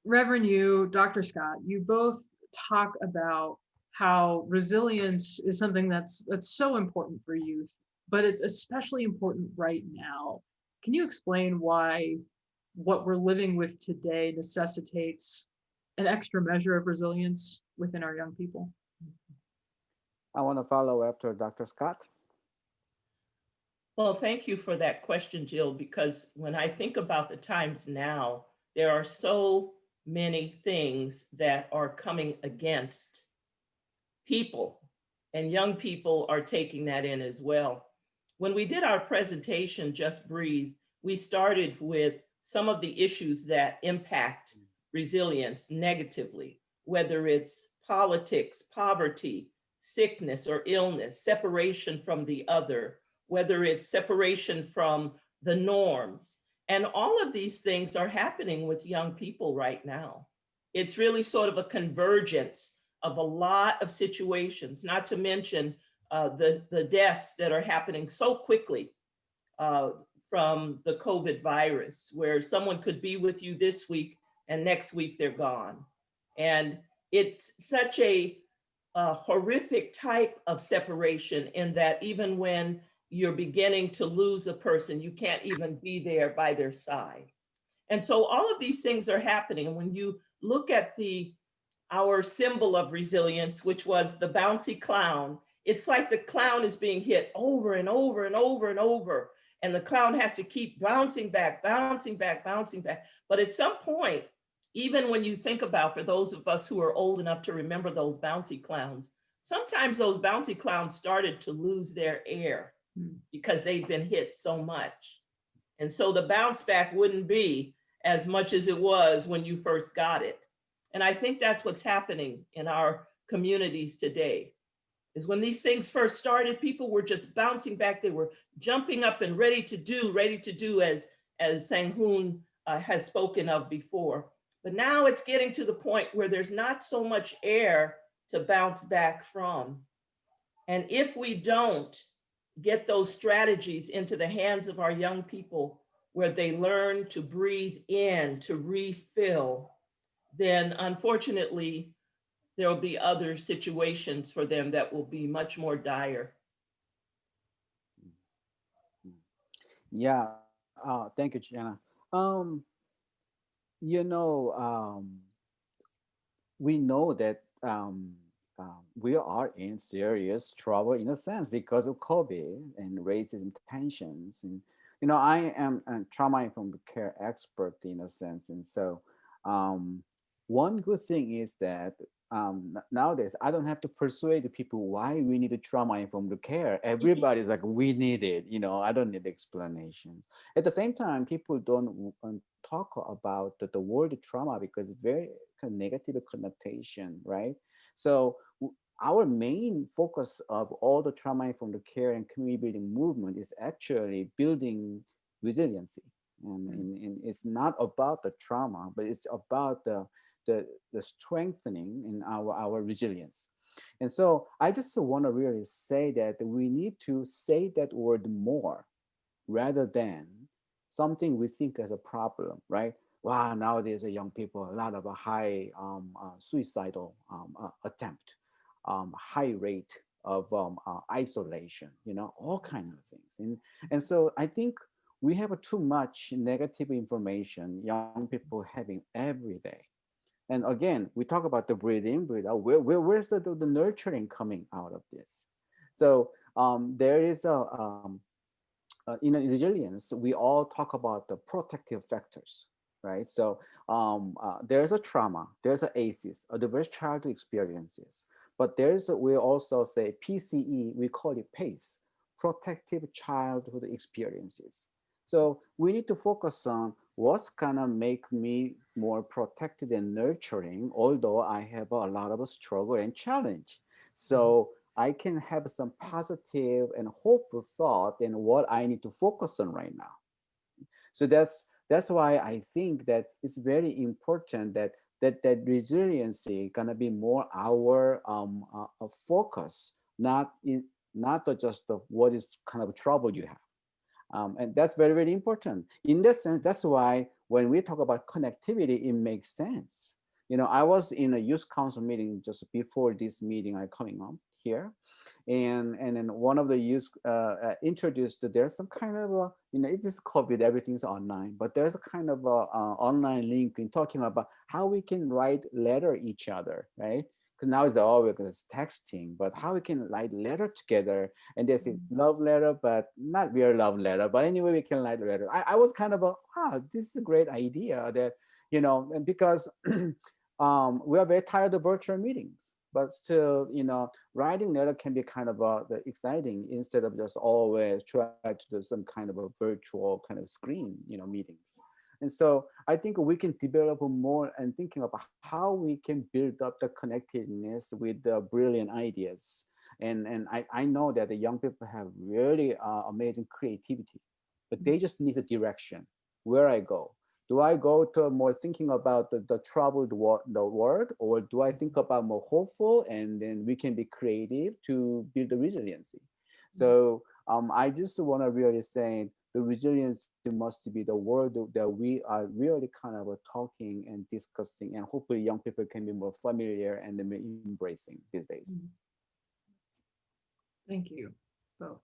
Reverend you, Dr. Scott, you both talk about how resilience is something that's so important for youth, but it's especially important right now. Can you explain why what we're living with today necessitates an extra measure of resilience within our young people? I want to follow after Dr. Scott. Well, thank you for that question, Jill, because when I think about the times now, there are so many things that are coming against people, and young people are taking that in as well. When we did our presentation, Just Breathe, we started with some of the issues that impact resilience negatively, whether it's politics, poverty, sickness or illness, separation from the other, whether it's separation from the norms. And all of these things are happening with young people right now. It's really sort of a convergence of a lot of situations, not to mention the deaths that are happening so quickly uh, from the COVID virus, where someone could be with you this week and next week they're gone. And it's such a horrific type of separation in that even when you're beginning to lose a person, you can't even be there by their side. And so all of these things are happening. And when you look at the our symbol of resilience, which was the bouncy clown, it's like the clown is being hit over and over and over and over. And the clown has to keep bouncing back, bouncing back, bouncing back. But at some point, even when you think about, for those of us who are old enough to remember those bouncy clowns, sometimes those bouncy clowns started to lose their air because they'd been hit so much. And so the bounce back wouldn't be as much as it was when you first got it. And I think that's what's happening in our communities today. Is when these things first started, people were just bouncing back. They were jumping up and ready to do as Sang-hoon has spoken of before. But now it's getting to the point where there's not so much air to bounce back from. And if we don't get those strategies into the hands of our young people where they learn to breathe in, to refill, then unfortunately, there will be other situations for them that will be much more dire. Yeah, thank you, Jana. Um, you know, we know that we are in serious trouble in a sense because of COVID and racism tensions. And I am a trauma-informed care expert in a sense, and so um, one good thing is that nowadays I don't have to persuade the people why we need a trauma-informed care. Everybody's like, we need it. I don't need explanation. At the same time, people don't talk about the word trauma because it's very kind of negative connotation, right? So our main focus of all the trauma informed care and community building movement is actually building resiliency. And it's not about the trauma, but it's about the strengthening in our resilience. And so I just want to really say that we need to say that word more rather than something we think as a problem, right? Wow, nowadays young people, a lot of a high suicidal attempt, high rate of isolation, all kinds of things. And so I think we have too much negative information young people having every day. And again, we talk about the breathe in, breathe out. Where's the nurturing coming out of this? So there is in resilience, we all talk about the protective factors, right? So there's a trauma, there's a ACEs, adverse childhood experiences, but we also say PCE, we call it PACE, protective childhood experiences. So we need to focus on what's gonna make me more protected and nurturing, although I have a lot of struggle and challenge. So I can have some positive and hopeful thought in what I need to focus on right now. So that's why I think that it's very important that resiliency gonna be more our focus, not just what is kind of trouble you have. And that's very, very important. In that sense, that's why when we talk about connectivity, it makes sense. I was in a youth council meeting just before this meeting I coming up here. And then one of the youth introduced that there's some kind of a, it is COVID, everything's online, but there's a kind of a online link in talking about how we can write letter each other, right? Because now it's all because texting, but how we can write letter together. And they say love letter, but not real love letter. But anyway, we can write letter. I was kind of this is a great idea that, and because we are very tired of virtual meetings, but still, writing letter can be kind of the exciting instead of just always try to do some kind of a virtual kind of screen, meetings. And so I think we can develop more and thinking about how we can build up the connectedness with the brilliant ideas. And I know that the young people have really amazing creativity, but they just need a direction where I go. Do I go to more thinking about the troubled the world, or do I think about more hopeful and then we can be creative to build the resiliency? So I just want to really say the resiliency must be the word that we are really kind of talking and discussing, and hopefully young people can be more familiar and embracing these days. Thank you both.